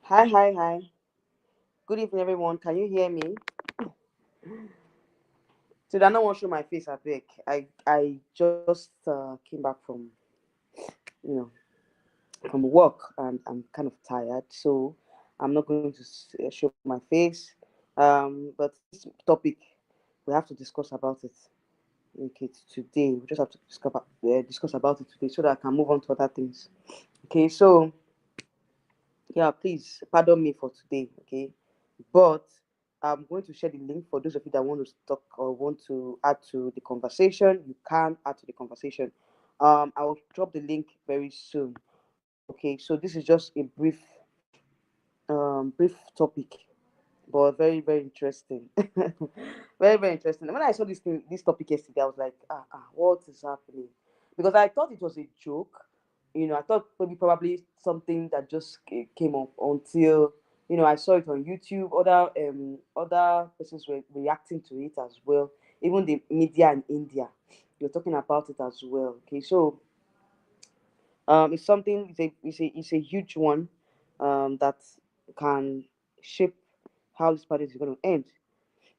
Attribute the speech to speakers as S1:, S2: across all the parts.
S1: Hi, hi, hi. Good evening, everyone. Can you hear me? Today, I don't want to show my face at work. I just came back you know, from work, and I'm kind of tired, so I'm not going to show my face. But this topic, we have to discuss about it. Okay, today we just have to discuss about it today, so that I can move on to other things. Okay, so yeah, please pardon me for today. Okay, but I'm going to share the link for those of you that want to talk or want to add to the conversation. You can add to the conversation. I will drop the link very soon. Okay, so this is just a brief topic, but very, very interesting. Very, very interesting. When I saw this topic yesterday, I was like, what is happening? Because I thought it was a joke. I thought probably something that just came up until I saw it on YouTube. Other persons were reacting to it as well. Even the media in India, you're talking about it as well. Okay, so it's something. It's a huge one that can shape how this party is going to end.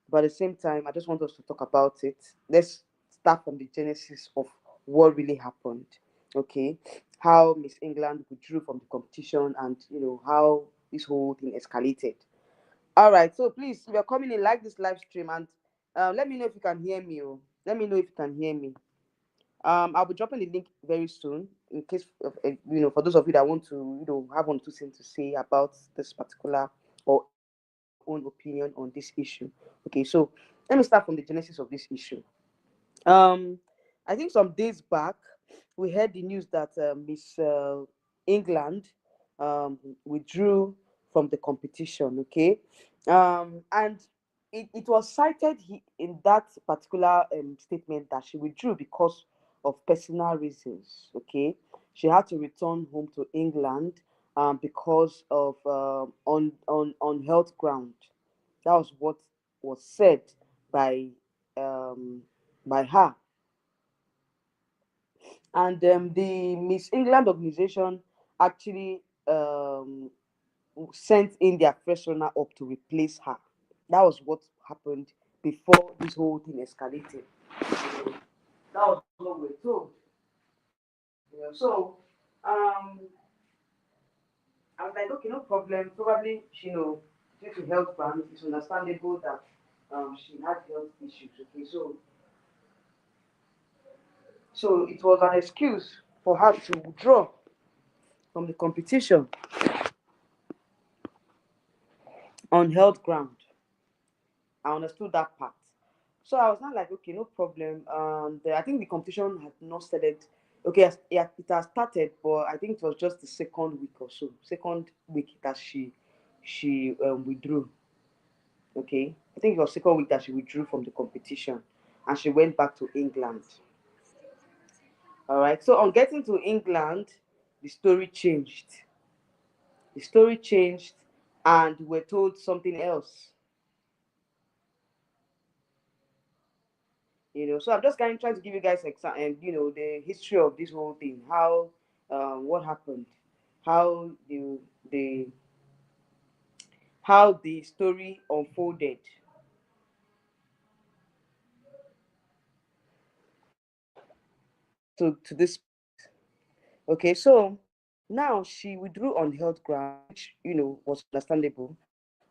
S1: But at the same time, I just want us to talk about it. Let's start from the genesis of what really happened. Okay, how Miss England withdrew from the competition, and how this whole thing escalated. All right, so please, if you're coming in, like this live stream, and let me know if you can hear me. Oh. Let me know if you can hear me. I'll be dropping the link very soon, in case of, for those of you that want to have one or two things to say about this particular or any of your own opinion on this issue. Okay, so let me start from the genesis of this issue. um I think some days back we heard the news that Miss England withdrew from the competition. Okay, and it was cited in that particular statement that she withdrew because of personal reasons. Okay, she had to return home to England because of on health ground. That was what was said by um, her. And the Miss England organization actually sent in their first runner up to replace her. That was what happened before this whole thing escalated. You know, that was what we're told. So um, I was like, okay, no problem. Probably, due to health grounds, it's understandable that she had health issues. Okay, so it was an excuse for her to withdraw from the competition on health ground. I understood that part. So I was not like, okay, no problem. I think the competition had not started. Okay, yeah, it has started, but I think it was just the second week or so. Second week that she withdrew. Okay, I think it was second week that she withdrew from the competition, and she went back to England. All right. So on getting to England, the story changed. The story changed, and we're told something else. So I'm just kind of trying to give you guys and the history of this whole thing, how what happened, how the how the story unfolded to this. Okay, so now she withdrew on health ground, which was understandable,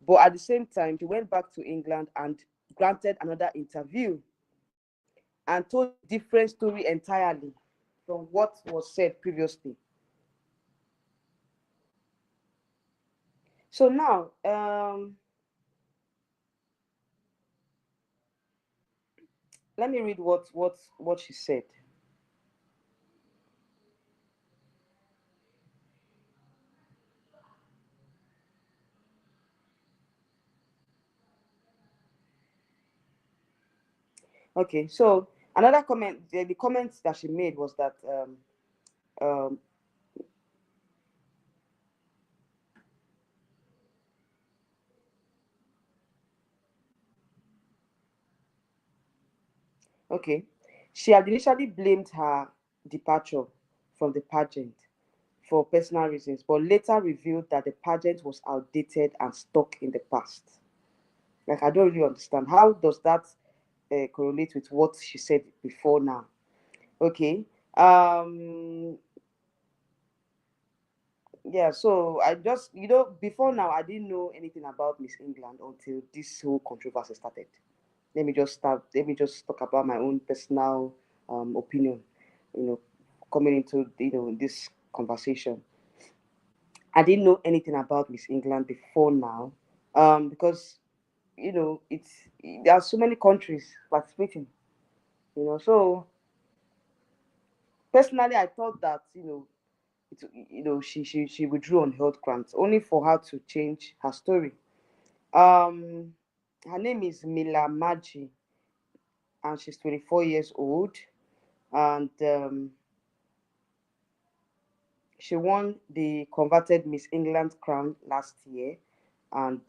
S1: but at the same time she went back to England and granted another interview and told a different story entirely from what was said previously. So now, let me read what she said. Okay, so another comment, the comments that she made was that um, okay, she had initially blamed her departure from the pageant for personal reasons, but later revealed that the pageant was outdated and stuck in the past. Like, I don't really understand. How does that correlate with what she said before now? Okay. Yeah, so I just, before now, I didn't know anything about Miss England until this whole controversy started. Let me just talk about my own personal opinion, you know, coming into, this conversation. I didn't know anything about Miss England before now, because it's there are so many countries participating. So personally, I thought that she withdrew on health grounds, only for her to change her story. Um, Her name is Mila Maji, and she's 24 years old, and she won the converted Miss England crown last year, and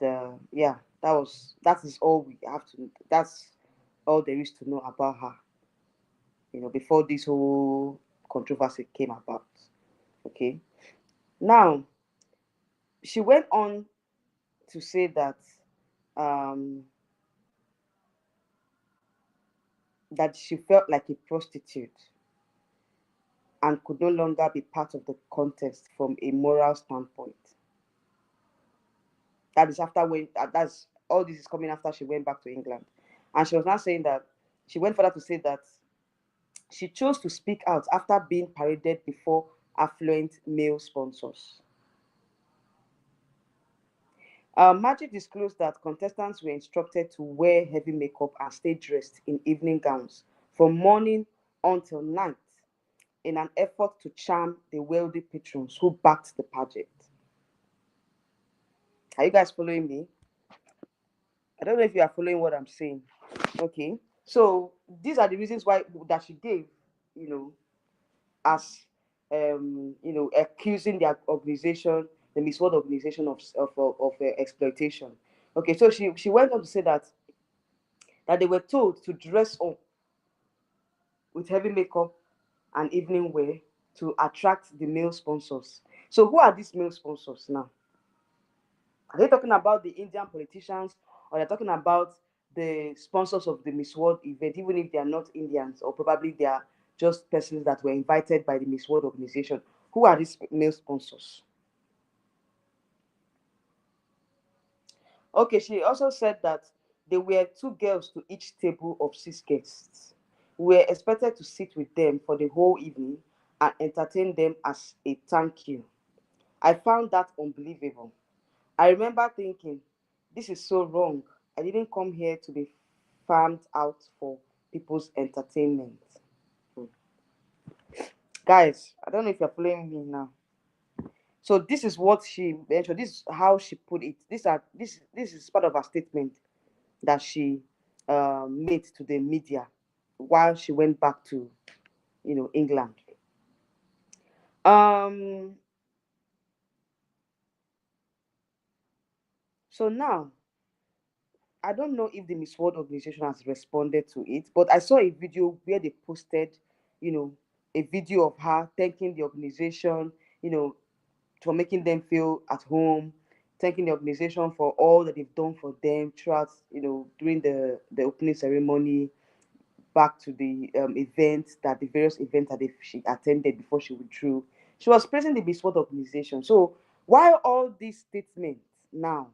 S1: yeah, that is all we have to. That's all there is to know about her. Before this whole controversy came about. Okay, now she went on to say that um, she felt like a prostitute and could no longer be part of the contest from a moral standpoint. That is after when that's all this is coming after she went back to England, and she was now saying that she went further to say that she chose to speak out after being paraded before affluent male sponsors. Magic disclosed that contestants were instructed to wear heavy makeup and stay dressed in evening gowns from morning until night in an effort to charm the wealthy patrons who backed the pageant. Are you guys following me? I don't know if you are following what I'm saying. Okay. So these are the reasons why that she gave, you know, as accusing the organization, the Miss World organization of exploitation. Okay, so she went on to say that they were told to dress up with heavy makeup and evening wear to attract the male sponsors. So who are these male sponsors now? Are they talking about the Indian politicians, or they're talking about the sponsors of the Miss World event, even if they are not Indians, or probably they are just persons that were invited by the Miss World organization? Who are these male sponsors? Okay, she also said that there were two girls to each table of six guests. We were expected to sit with them for the whole evening and entertain them as a thank you. I found that unbelievable. I remember thinking, this is so wrong. I didn't come here to be farmed out for people's entertainment. Hmm. Guys, I don't know if you're following me now. So this is what she mentioned. This is how she put it. This is part of her statement that she made to the media while she went back to England. Um, so now I don't know if the Miss World organization has responded to it, but I saw a video where they posted, you know, a video of her thanking the organization, for making them feel at home, thanking the organization for all that they've done for them throughout, during the opening ceremony, back to the events that the various events that she attended before she withdrew. She was praising the Miss World organization. So why all these statements now?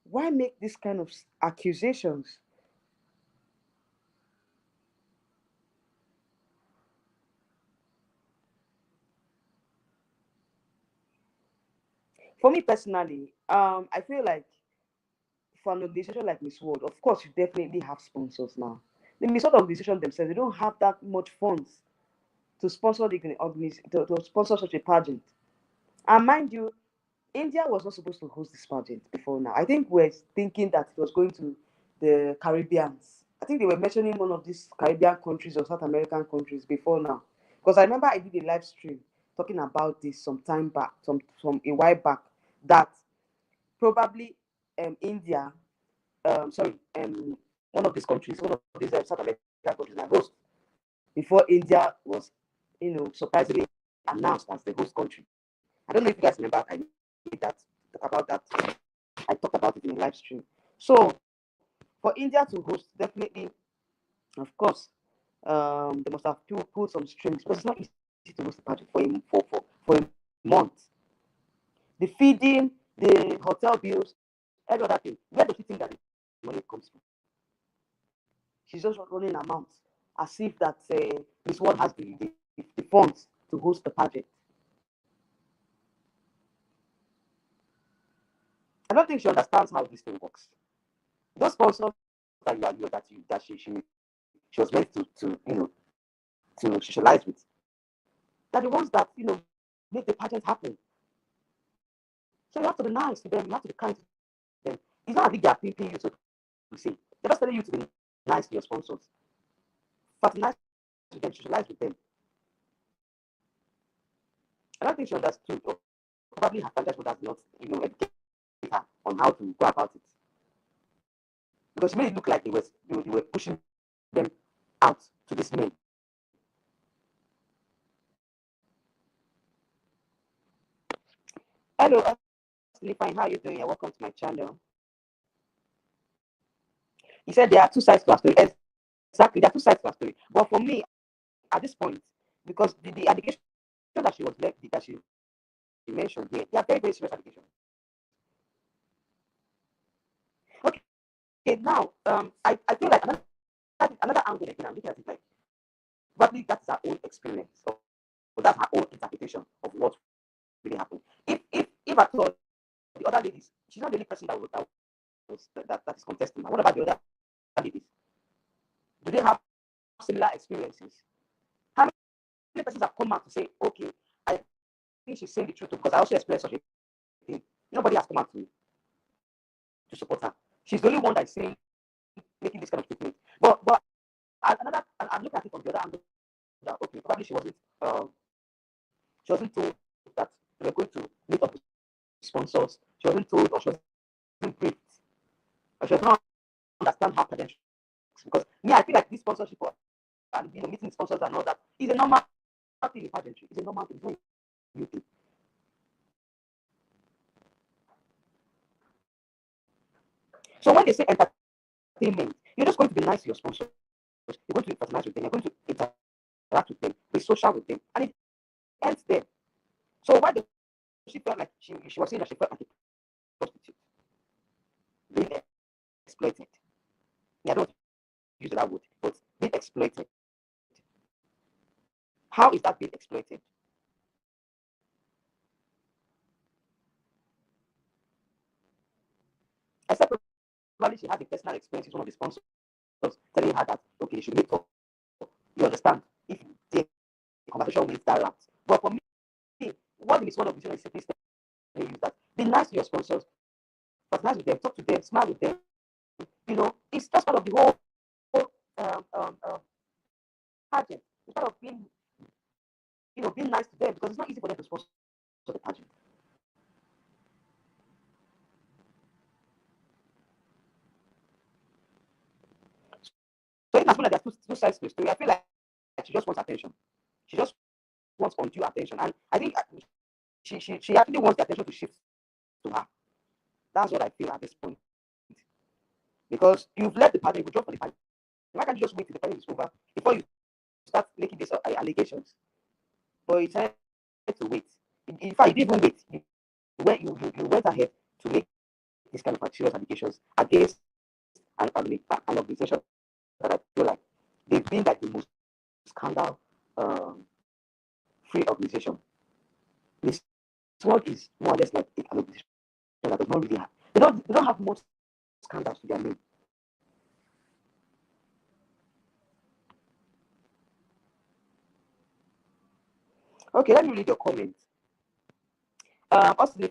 S1: Why make this kind of accusations? For me personally, I feel like for an organization like Miss World, of course, you definitely have sponsors now. The Miss World organization themselves, they don't have that much funds to sponsor to sponsor such a pageant. And mind you, India was not supposed to host this pageant before now. I think we're thinking that it was going to the Caribbeans. I think they were mentioning one of these Caribbean countries or South American countries before now. Because I remember I did a live stream talking about this some time back, some a while back, that probably India, sorry, one of these countries, one of these South American got as a host before India was, surprisingly announced as the host country. I don't know if you guys remember. I did that talk about that. I talked about it in a live stream. So for India to host, definitely, of course, they must have pulled some strings because it's not easy to host a party for a month. The feeding, the hotel bills, every other thing. Where does she think that the money comes from? She's just running her mouth as if that Miss World has the funds to host the pageant. I don't think she understands how this thing works. Those sponsors that she was meant to socialize with, they're the ones that make the pageant happen. So you have to be nice to them. You have to be kind to them. It's not as if they are paying you to say. They're just telling you to be nice to your sponsors. Fraternize with them, socialize with them. I don't think she understood, or probably her franchise would have not, educated her on how to go about it. Because she made it look like they were pushing them out to this men. Hello, Ashley, fine. How are you doing? You're welcome to my channel. He said there are two sides to our story. Exactly, there are two sides to our story. But for me, at this point, because the allegation that she was left, that she mentioned here, they are very, very serious allegations. Okay, now, I feel like another angle again, I'm looking at it like, probably that's her own experience, or that's her own interpretation of what really happened. If at all, the other ladies, she's not the only person that is contesting. What about the other ladies? Do they have similar experiences? How many persons have come out to say, okay, I think she's saying the truth because I also experienced such a thing? Nobody has come out to support her. She's the only one that's saying, making this kind of statement. But I'm looking at it from the other angle. That okay, probably she wasn't told that they were going to meet up with sponsors. She wasn't told, or she wasn't briefed, or she does not understand her credentials. Because me, I feel like this sponsorship and meeting sponsors and all that is a normal thing in pageantry. It's a normal thing. It's not a new thing. So when they say entertainment, you're just going to be nice to your sponsors. You're going to patronize with them. You're going to interact with them, be social with them, and it ends there. So why does she feel like she was saying that she felt like a prostitute being exploited? Yeah, I don't use that word, but being exploited. How is that being exploited? Except probably she had a personal experience with one of the sponsors telling her that okay, you should meet up. You understand? If the conversation went that route. But for me, what is one of the things I simply telling you is that be nice to your sponsors, patronize with them, talk to them, smile with them. It's just part of the whole um, um, um, pageant. It's part of being nice to them because it's not easy for them to sponsor the pageant. So in as much as there's two sides to the story, I feel like she just wants attention. She just wants undue attention, and I think she actually wants the attention to shift to her. That's what I feel at this point. Because you've left the party, you withdraw from the party. Why can't you just wait till the party is over before you start making these allegations? But you tend to wait. In fact, you didn't even wait. You went ahead to make this kind of serious allegations against an organization that I feel like they've been like the most scandal free organization. This world is more or less like an organization that does not really have. They don't have much scandals to their name. Okay, let me read your comments. Also,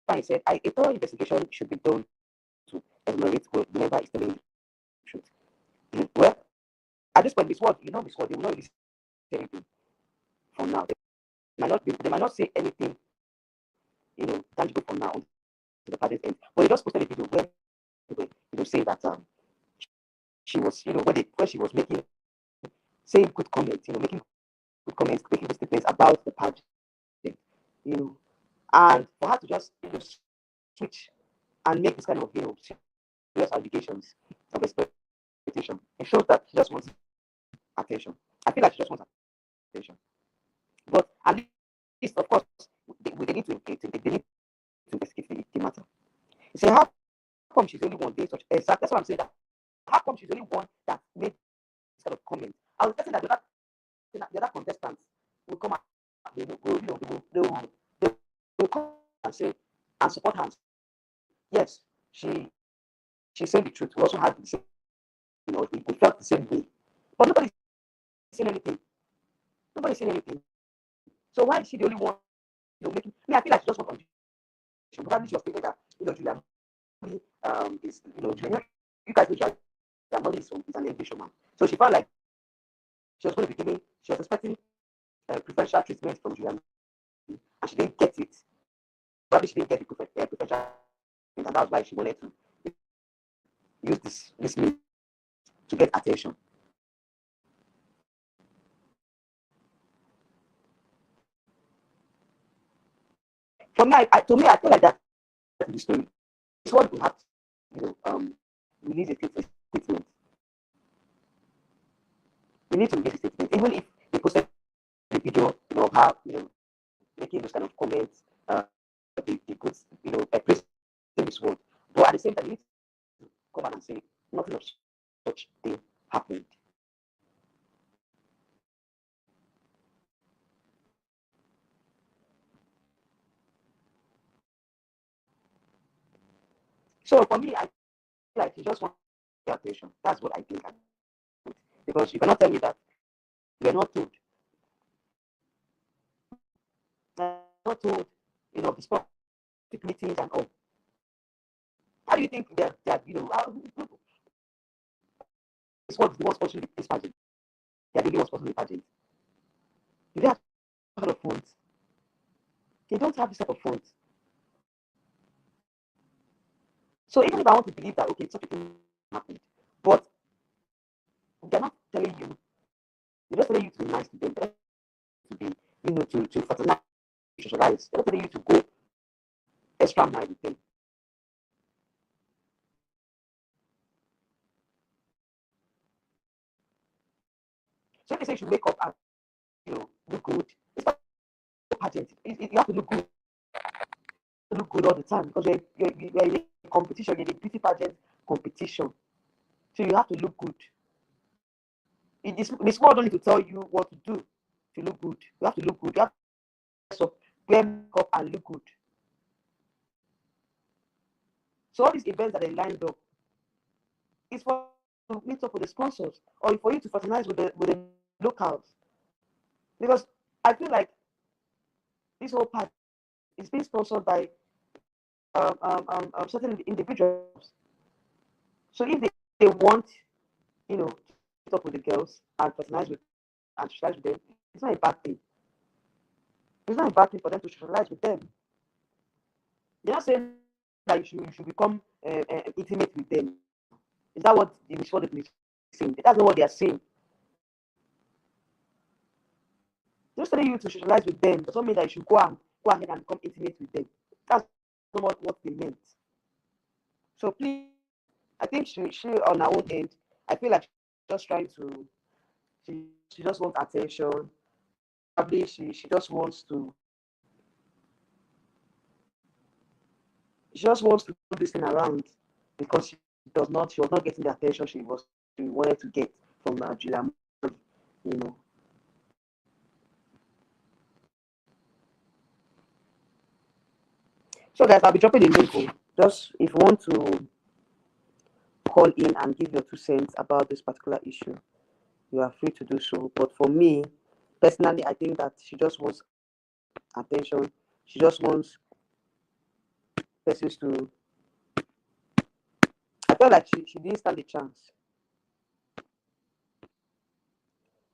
S1: I said, a thorough investigation should be done to enumerate whoever is telling the truth. Well, at this point, Miss World, they will not really say anything for now. They might not say anything, tangible for now to the party's end. But they just posted a video where saying that she was, when she was making saying good comments, making good comments, making good statements about the pageant, you know, and for her to just switch and make this kind of serious allegations of exploitation, it shows that she just wants attention. I feel like she just wants attention. But at least, of course, they need they need to investigate the matter. You say, how come she's the only one doing such exact? That's what I'm saying. That how come she's the only one that made this kind of comment? I was guessing that the other contestants will come out, they will, they will come and say and support her. Yes, she's saying the truth. We also had the same, we felt the same way. But nobody's saying anything. Nobody's saying anything. So why is she the only one, making me? I feel like she just wants confusion. Probably she was thinking that, Julia is, Julia, you guys know Julia Money is an English woman. So she felt like she was going to be giving, she was expecting preferential treatment from Julia, and she didn't get it. Probably she didn't get the preferential treatment, and that's why she wanted to use this means to get attention. For me, to me, I feel like that's the story. It's what we have, release a statement. We need to release a statement, even if they posted the video, of how, making those kind of comments, they put, praise this word. But at the same time, you need to come out and say nothing of such thing happened. So for me, I feel like you just want attention. That's what I think. Because you cannot tell me that you're not told. Not told, the sport meetings and all. How do you think that it's what the one sponsoring this pageant? They're the only ones sponsoring the pageant. Do they have a lot of funds? They don't have this type of funds. So even if I want to believe that, okay, such a thing happened, but they're not telling you, they're just telling you to be nice to them, to be, to fertilize, socialize. They're not telling you to go extra mile with them. So if they say you should wake up and, look good, it's not a pageant. You have to look good all the time because you're in a competition, you're in a beauty pageant competition. So you have to look good. The small don't need to tell you what to do to look good. You have to look good. You have to wear makeup and look good. So all these events that they lined up is for to meet up with the sponsors or for you to fraternize with the locals. Because I feel like this whole part is being sponsored by certain individuals. So if they want, to meet up with the girls and fraternize with and socialize with them, it's not a bad thing. It's not a bad thing for them to socialize with them. They're not saying that you should become intimate with them. Is that what the Miss World is saying? That's not what they are saying. Just telling you to socialize with them does not mean that you should go ahead and become intimate with them. That's not what they meant. So please, I think she on her own end, I feel like she's just trying to she just wants attention. Probably she just wants to put this thing around because she was not getting the attention she wanted to get from Julia, you know. So guys, I'll be dropping the link. Just if you want to call in and give your 2 cents about this particular issue, you are free to do so. But for me, personally, I think that she just wants attention. She just wants persons to. I felt like she didn't stand a chance.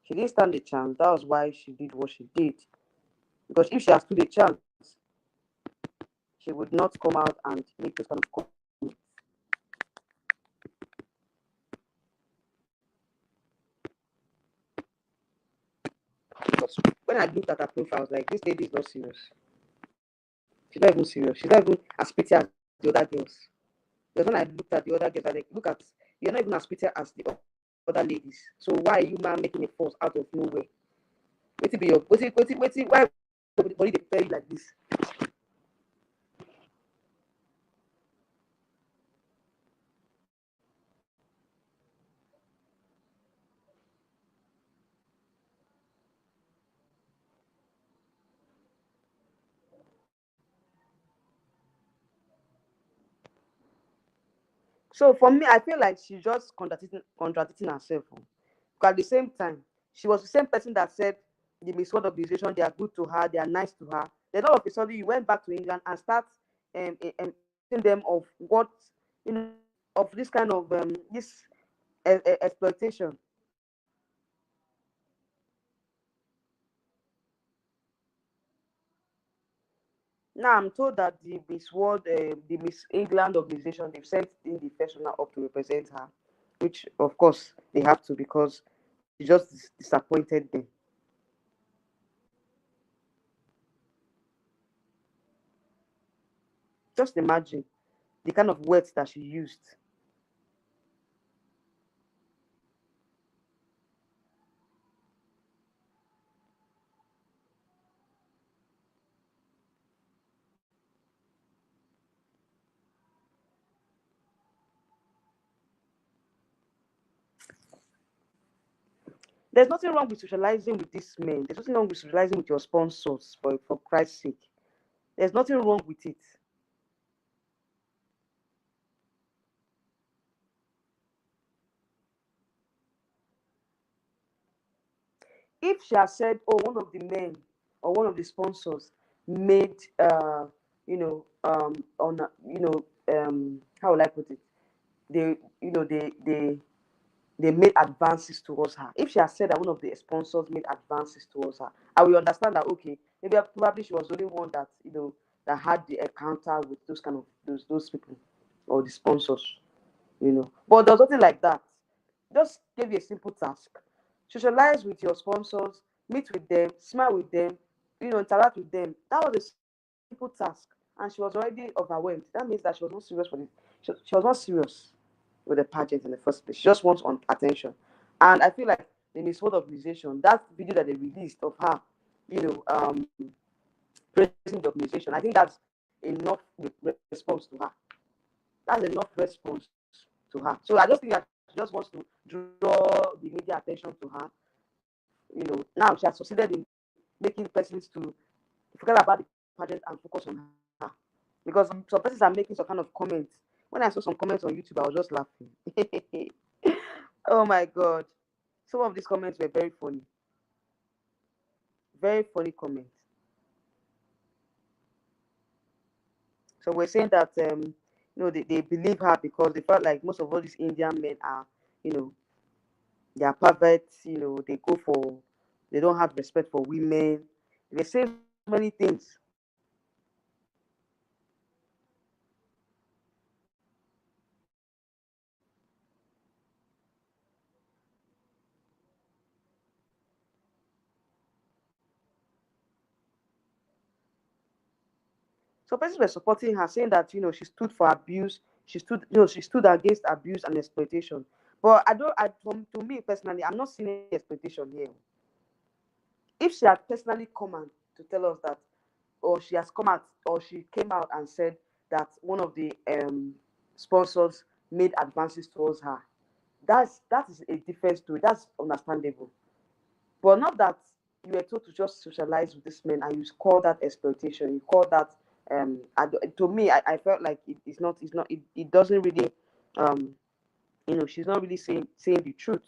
S1: She didn't stand a chance. That was why she did what she did. Because if she had stood a chance, she would not come out and make this kind of comment. when I looked at her profile, I was like, this lady is not serious. She's not even serious. She's not even as pretty as the other girls. Because when I looked at the other girls, I was like, look at, you're not even as pretty as the other ladies. So why are you man making a fuss out of nowhere? Wait be your wait, why everybody they tell you like this? So for me, I feel like she's just contradicting herself. Oh. Because at the same time, she was the same person that said the Miss World organization, they are good to her, they are nice to her. Then all of a sudden you went back to England and start telling them of what you know of this kind of this exploitation. Now I'm told that the Miss World, the Miss England organization, they've sent in the first runner up to represent her, which of course they have to because she just disappointed them. Just imagine the kind of words that she used. There's nothing wrong with socializing with these men. There's nothing wrong with socializing with your sponsors for Christ's sake. There's nothing wrong with it. If she has said, "Oh, one of the men or one of the sponsors made, on, how will I put it? They, you know, they made advances towards her." If she has said that one of the sponsors made advances towards her, I will understand that okay, maybe probably she was the only one that that had the encounter with those kind of those people or the sponsors. But there's nothing like that. Just give you a simple task. Socialize with your sponsors, meet with them, smile with them, interact with them. That was a simple task. And she was already overwhelmed. That means that she was not serious for it. She was not serious with the pageant in the first place. She just wants on attention. And I feel like the Miss World organization, that video that they released of her, you know, um, praising the organization, I think that's enough response to her. That's enough response to her. So I just think that she just wants to draw the media attention to her. Now she has succeeded in making persons to forget about the pageant and focus on her. Because some persons are making some kind of comments. When I saw some comments on YouTube, I was just laughing. Oh my god. Some of these comments were very funny. Very funny comments. So we're saying that they believe her because they felt like most of all these Indian men are, you know, they are perverts, they don't have respect for women. They say so many things. So persons were supporting her, saying that she stood for abuse, she stood against abuse and exploitation. But I don't to me personally, I'm not seeing any exploitation here. If she had personally come out to tell us that, or she has come out, or she came out and said that one of the sponsors made advances towards her, that is a different story. That's understandable. But not that you were told to just socialize with this man and you call that exploitation. You call that to me, I felt like it doesn't really she's not really saying the truth.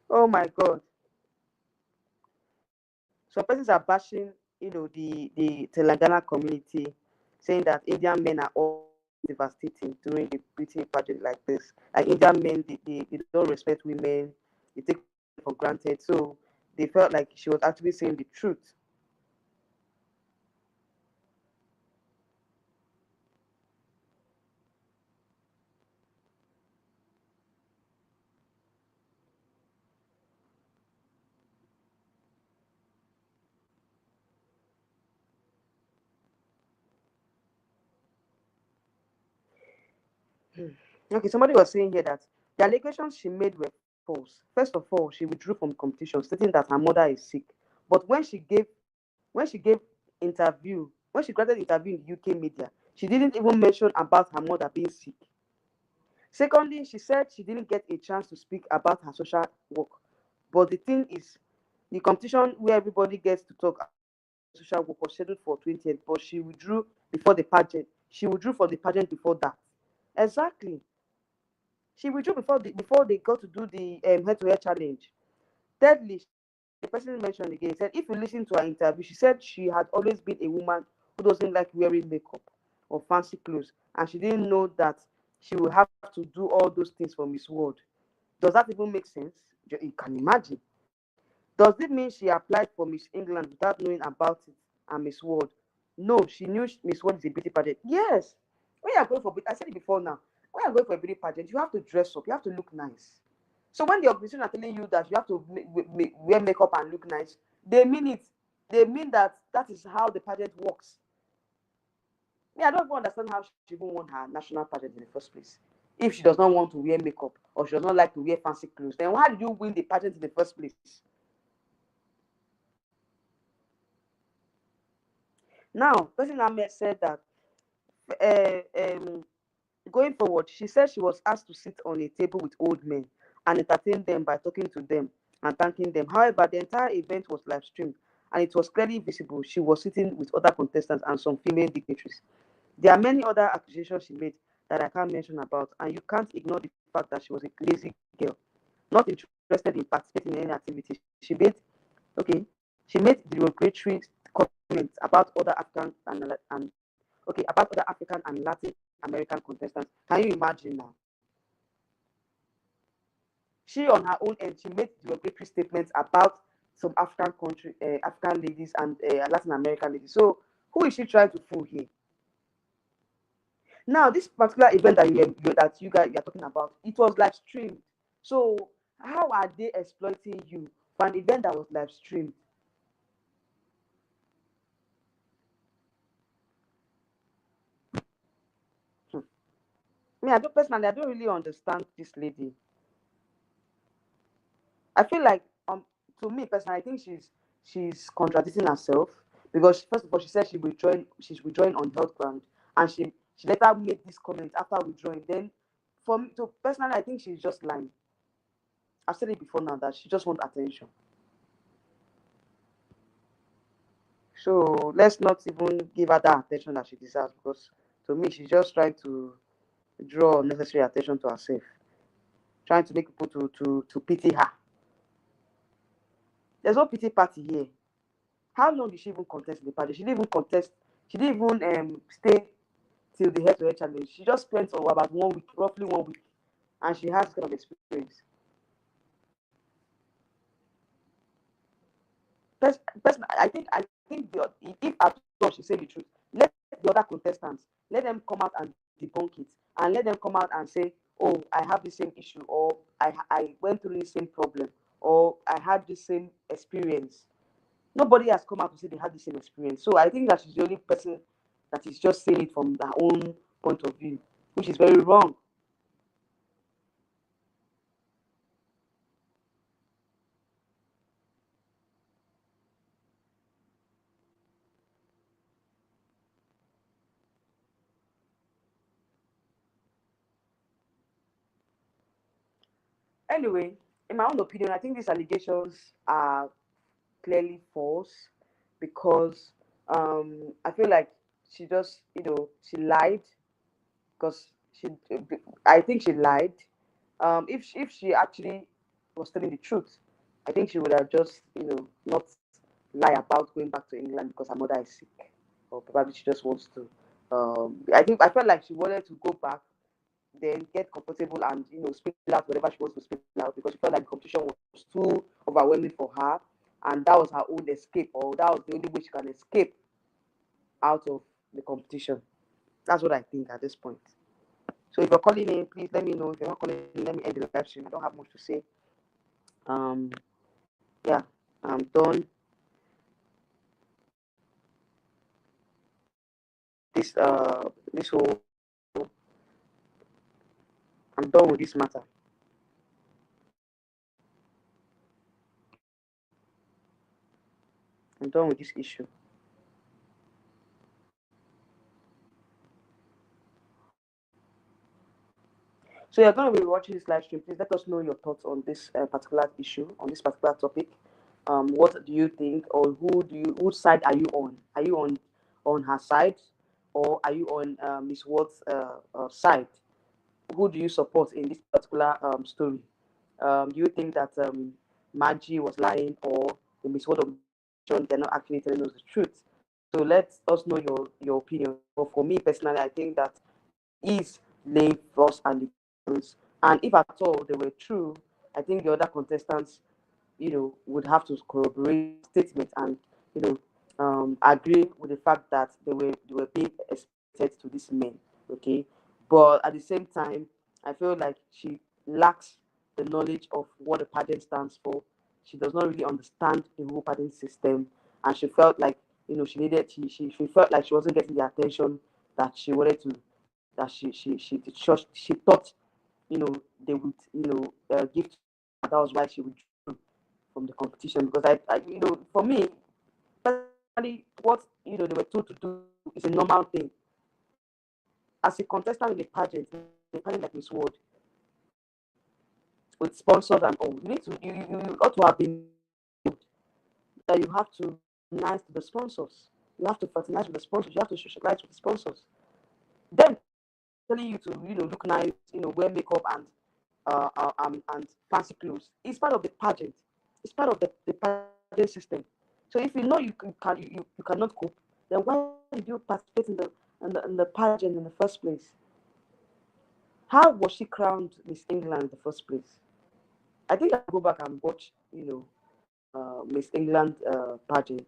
S1: Oh my god. Some persons are bashing, the Telangana community, saying that Indian men are all devastating during the beauty pageant like this. Like Indian men, they don't respect women, they take for granted. So they felt like she was actually saying the truth. Hmm. Okay, somebody was saying here that the allegations she made were false. First of all, she withdrew from the competition, stating that her mother is sick. But when she gave when she granted interview in the UK media, she didn't even mention about her mother being sick. Secondly, she said she didn't get a chance to speak about her social work. But the thing is, the competition where everybody gets to talk about social work was scheduled for 20th, but she withdrew before the pageant. She withdrew from the pageant before that. Exactly. She withdrew before they got to do the head-to-head challenge. Thirdly, the person mentioned again said if you listen to her interview, she said she had always been a woman who doesn't like wearing makeup or fancy clothes, and she didn't know that she would have to do all those things for Miss World. Does that even make sense? You can imagine. Does it mean she applied for Miss England without knowing about it and Miss World? No, she knew Miss World is a beauty pageant. Yes. When you're going for, I said it before now, when you're going for a beauty pageant, you have to dress up, you have to look nice. So when the organization are telling you that you have to wear makeup and look nice, they mean it. They mean that that is how the pageant works. Me, I don't even understand how she even won her national pageant in the first place. If she does not want to wear makeup or she does not like to wear fancy clothes, then why did you win the pageant in the first place? Now, person Ahmed said that uh, um, going forward, she said she was asked to sit on a table with old men and entertain them by talking to them and thanking them. However, the entire event was live streamed and it was clearly visible she was sitting with other contestants and some female dignitaries. There are many other accusations she made that I can't mention about, and you can't ignore the fact that she was a lazy girl, not interested in participating in any activity. Okay, she made derogatory comments about other African and okay about other African and Latin American contestants. Can you imagine now? She on her own end, she made derogatory statements about some African ladies and Latin American ladies. So who is she trying to fool here? Now, this particular event that you guys you are talking about, it was live streamed. So how are they exploiting you for an event that was live streamed? Hmm. Me, I don't personally, I don't really understand this lady. I feel like to me personally, I think she's contradicting herself because first of all, she said she's withdrawing on health ground, and she later made this comment after withdrawing. Then, for me, to personally, I think she's just lying. I've said it before now that she just wants attention. So let's not even give her that attention that she deserves because to me, she's just trying to draw unnecessary attention to herself, trying to make people to pity her. There's no pity party here. How long did she even contest in the party? She didn't even contest. She didn't even stay till the head-to-head challenge. She just spent about 1 week, roughly 1 week, and she has kind of experience. I think if at all she say the truth, let the other contestants let them come out and debunk it, and let them come out and say, "Oh, I have the same issue," or "I went through the same problem," or "I had the same experience." Nobody has come out to say they had the same experience. So I think that she's the only person that is just saying it from their own point of view, which is very wrong. Anyway, in my own opinion, I think these allegations are clearly false because I feel like she just, she lied because I think she lied. If she actually was telling the truth, I think she would have just, not lie about going back to England because her mother is sick, or probably she just wants to. I felt like she wanted to go back, then get comfortable and spill out whatever she wants to spill out because she felt like the competition was too overwhelming for her. and that was her own escape, or that was the only way she can escape out of the competition. That's what I think at this point. So if you're calling in, please let me know. If you're not calling in, let me end the live stream. I don't have much to say. Um, yeah, I'm done. This whole, I'm done with this matter. I'm done with this issue. So you're going to be watching this live stream. Please let us know your thoughts on this particular issue, on this particular topic. What do you think, or whose side are you on? Are you on her side, or are you on Miss Ward's side? Who do you support in this particular story? Do you think that Maggie was lying, or the Miss Ward of they're not actually telling us the truth? So let us know your opinion. But for me personally, I think that is laying false allegations, and if at all they were true, I think the other contestants, would have to corroborate statement and agree with the fact that they were being expected to these men. Okay, but at the same time, I feel like she lacks the knowledge of what the pageant stands for. She does not really understand the whole pageant system, and she felt like she needed she felt like she wasn't getting the attention that she wanted to, that she thought they would give to her. That was why she withdrew from the competition, because for me personally, what they were told to do is a normal thing. As a contestant in a pageant like Miss World, with sponsors and all, you need to you ought to have been told that you have to be nice to the sponsors. You have to fraternize with the sponsors. You have to socialize with the sponsors. Then telling you to look nice, wear makeup and fancy clothes. It's part of the pageant. It's part of the pageant system. So if you know you cannot cope, then why did you participate in the pageant in the first place? How was she crowned Miss England in the first place? I think I'll go back and watch, Miss England pageant,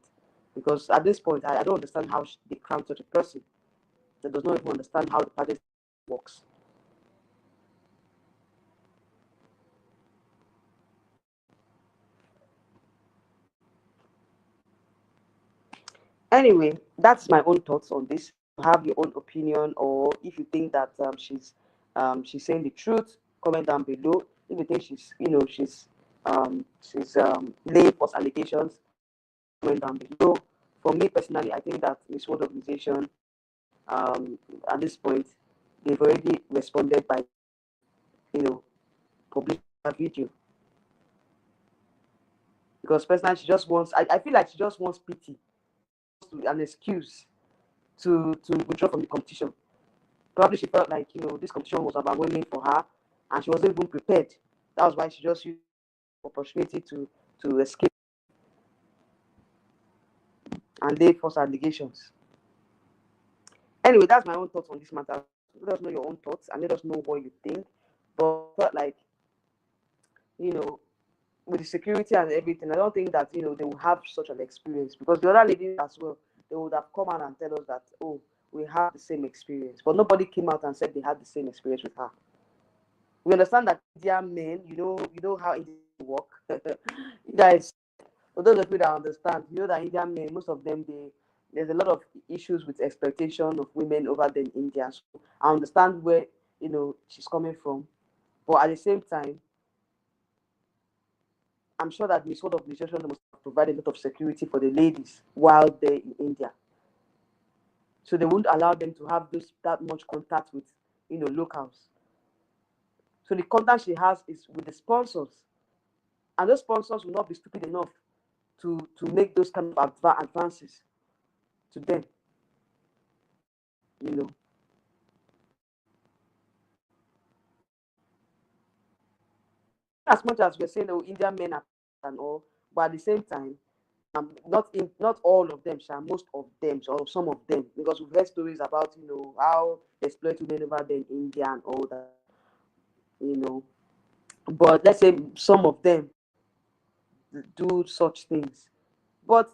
S1: because at this point I don't understand how they crown such a person that does not even understand how the pageant works. Anyway, that's my own thoughts on this. Have your own opinion, or if you think that she's saying the truth, comment down below. If you think she's laying false allegations, comment down below. For me personally, I think that Miss World Organization, at this point, they've already responded by you know publishing a video, because personally she just wants. I feel like she just wants pity, an excuse to withdraw from the competition. Probably she felt like this competition was overwhelming for her, and she wasn't even prepared. That was why she just used the opportunity to escape and lay false allegations. Anyway, that's my own thoughts on this matter. Let us know your own thoughts and let us know what you think. But I felt like you know with the security and everything, I don't think that they will have such an experience, because the other ladies as well, they would have come out and tell us that, oh, we have the same experience, but nobody came out and said they had the same experience with her. We understand that Indian men, you know how Indian work. You guys, for those of you that understand, you know that Indian men, most of them, there's a lot of issues with exploitation of women over there in India. So I understand where she's coming from, but at the same time, I'm sure that the sort of administration must provide a lot of security for the ladies while they're in India, so they won't allow them to have that much contact with locals. So the contact she has is with the sponsors, and those sponsors will not be stupid enough to make those kind of advances to them. You know, as much as we're saying, oh, Indian men are and all, but at the same time, not all of them, most of them, or some of them, because we've heard stories about how they exploit women over there in India and all that. You know, but let's say some of them, do such things. But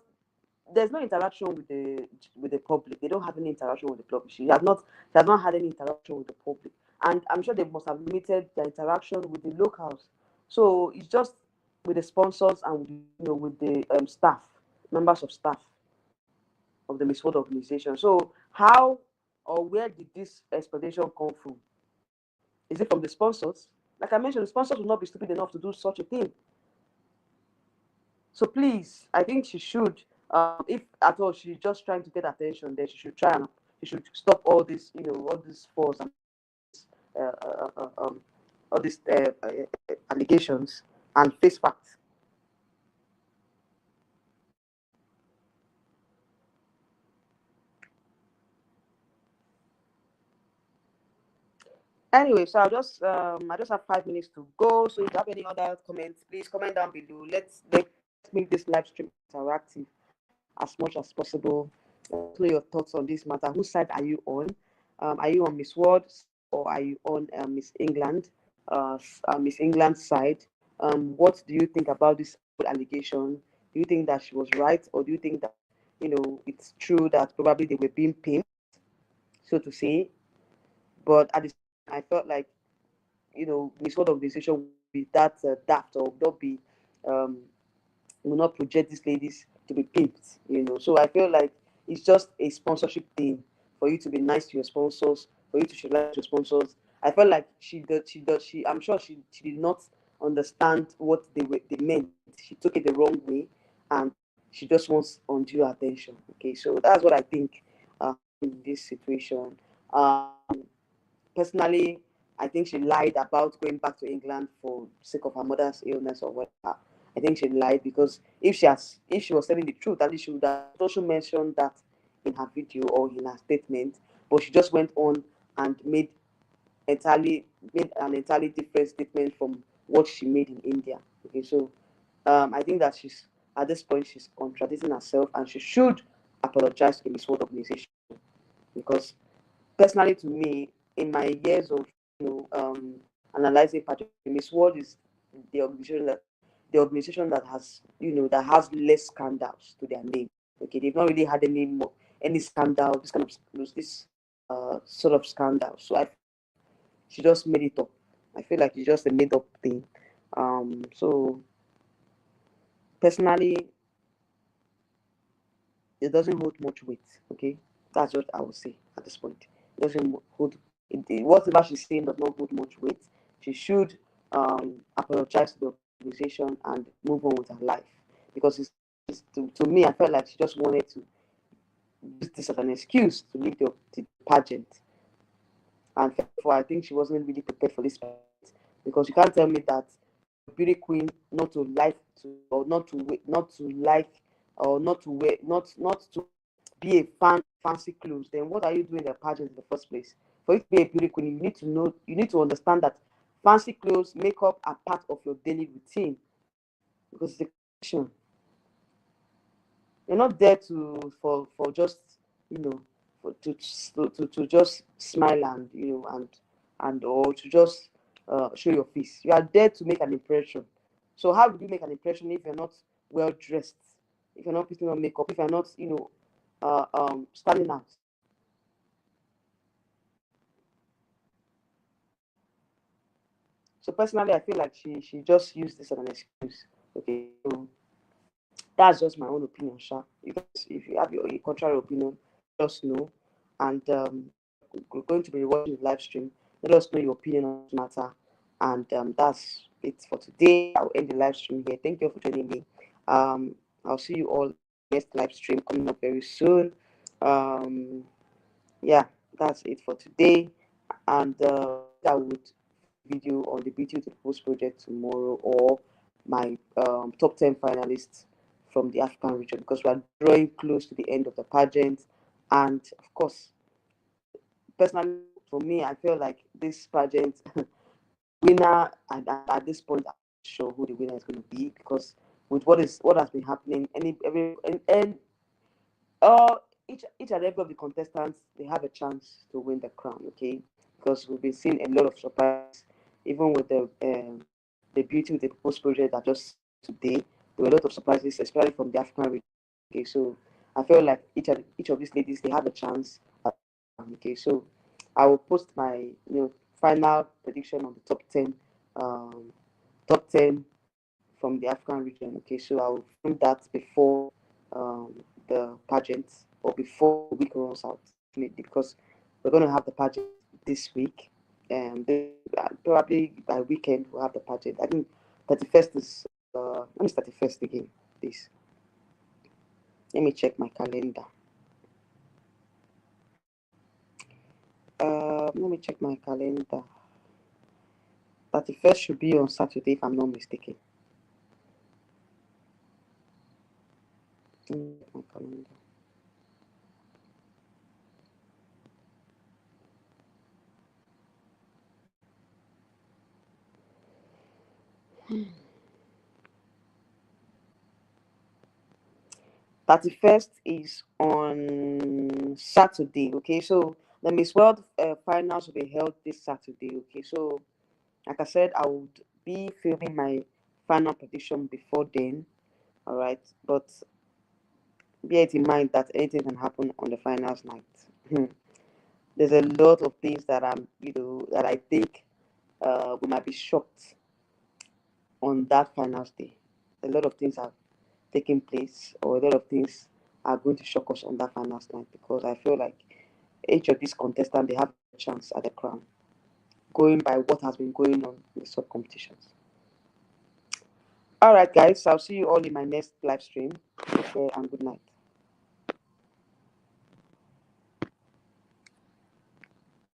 S1: there's no interaction with the public. They don't have any interaction with the public. She has not had any interaction with the public, and I'm sure they must have limited their interaction with the locals. So it's just with the sponsors and with, with the staff, members of staff of the Miss World organization. So how or where did this expectation come from? Is it from the sponsors? Like I mentioned, the sponsors will not be stupid enough to do such a thing. So please, I think she should, if at all she's just trying to get attention, then she should try and she should stop all this, all these false and uh, uh, uh, um, all these allegations and face facts. Anyway, so I just have 5 minutes to go. So if you have any other comments, please comment down below. Let's make this live stream interactive as much as possible. Let know your thoughts on this matter. Whose side are you on? Are you on Miss World or are you on Miss England? Miss England's side. What do you think about this allegation? Do you think that she was right, or do you think that it's true that probably they were being pimped, so to say? But at the same time, I felt like Miss World organization would be that daft, or not be um, will not project these ladies to be pimped, So I feel like it's just a sponsorship thing for you to be nice to your sponsors, for you to show like your sponsors. I felt like I'm sure she did not understand what they meant. She took it the wrong way, and she just wants undue attention. Okay, so that's what I think in this situation. Personally, I think she lied about going back to England for sake of her mother's illness or whatever. I think she lied because if she was telling the truth, at least she would have also mentioned that in her video or in her statement. But she just went on and made an entirely different statement from what she made in India. Okay, so I think that she's at this point she's contradicting herself, and she should apologize to the Miss World organization, because personally, to me, in my years of analyzing pageantry, Miss World is the organization that has that has less scandals to their name. Okay, they've not really had any scandal, this kind of this sort of scandal. So she just made it up. I feel like it's just a made up thing. So personally, it doesn't hold much weight. Okay, that's what I would say at this point. It doesn't hold. Whatever she's saying does not hold much weight. She should apologize to the organization and move on with her life, because to me, I felt like she just wanted to use this as an excuse to leave the pageant, and therefore I think she wasn't really prepared for this pageant, because you can't tell me that beauty queen not to like to or not to like or not to wear not to be a fancy clothes, then what are you doing in the pageant in the first place? For you to be a beauty queen, you need to understand that fancy clothes, makeup are part of your daily routine, because it's a competition. You're not there for just you know to just smile and and or to just show your face. You are there to make an impression. So how would you make an impression if you're not well dressed, if you're not putting on makeup, if you're not standing out? So personally, I feel like she just used this as an excuse. Okay, so that's just my own opinion, Sha. If you have your contrary opinion, let us know. And we're going to be watching the live stream. Let us know your opinion on this matter. And that's it for today. I'll end the live stream here. Thank you for joining me. I'll see you all next live stream coming up very soon. Um, yeah, that's it for today. And I would video on the Beauty with the Post project tomorrow, or my top 10 finalists from the African region, because we are drawing close to the end of the pageant. And of course, personally, for me, I feel like this pageant winner, at this point, I'm not sure who the winner is going to be, because with what has been happening, and uh, each and every of the contestants, they have a chance to win the crown. Okay, because we've been seeing a lot of surprises, even with the Beauty with the Post project that just today. There were a lot of surprises, especially from the African region. Okay, so I feel like each of these ladies, they have a chance. Okay, so I will post my final prediction on the top ten from the African region. Okay, so I will film that before the pageant or before the week runs out, definitely, because we're going to have the pageant this week. Probably by weekend we'll have the pageant. I think 31st is when is 31st again? This, let me check my calendar. Let me check my calendar. 31st should be on Saturday, if I'm not mistaken. Let me check my calendar. Hmm. 31st is on Saturday. Okay, so the Miss World finals will be held this Saturday. Okay, so like I said, I would be filming my final prediction before then. All right, but bear it in mind that anything can happen on the finals night. There's a lot of things that that I think we might be shocked on that finals day. A lot of things have taken place, or a lot of things are going to shock us on that finals night, because I feel like each of these contestants, they have a chance at the crown, going by what has been going on in the sub competitions. All right, guys, I'll see you all in my next live stream. Take care and good night.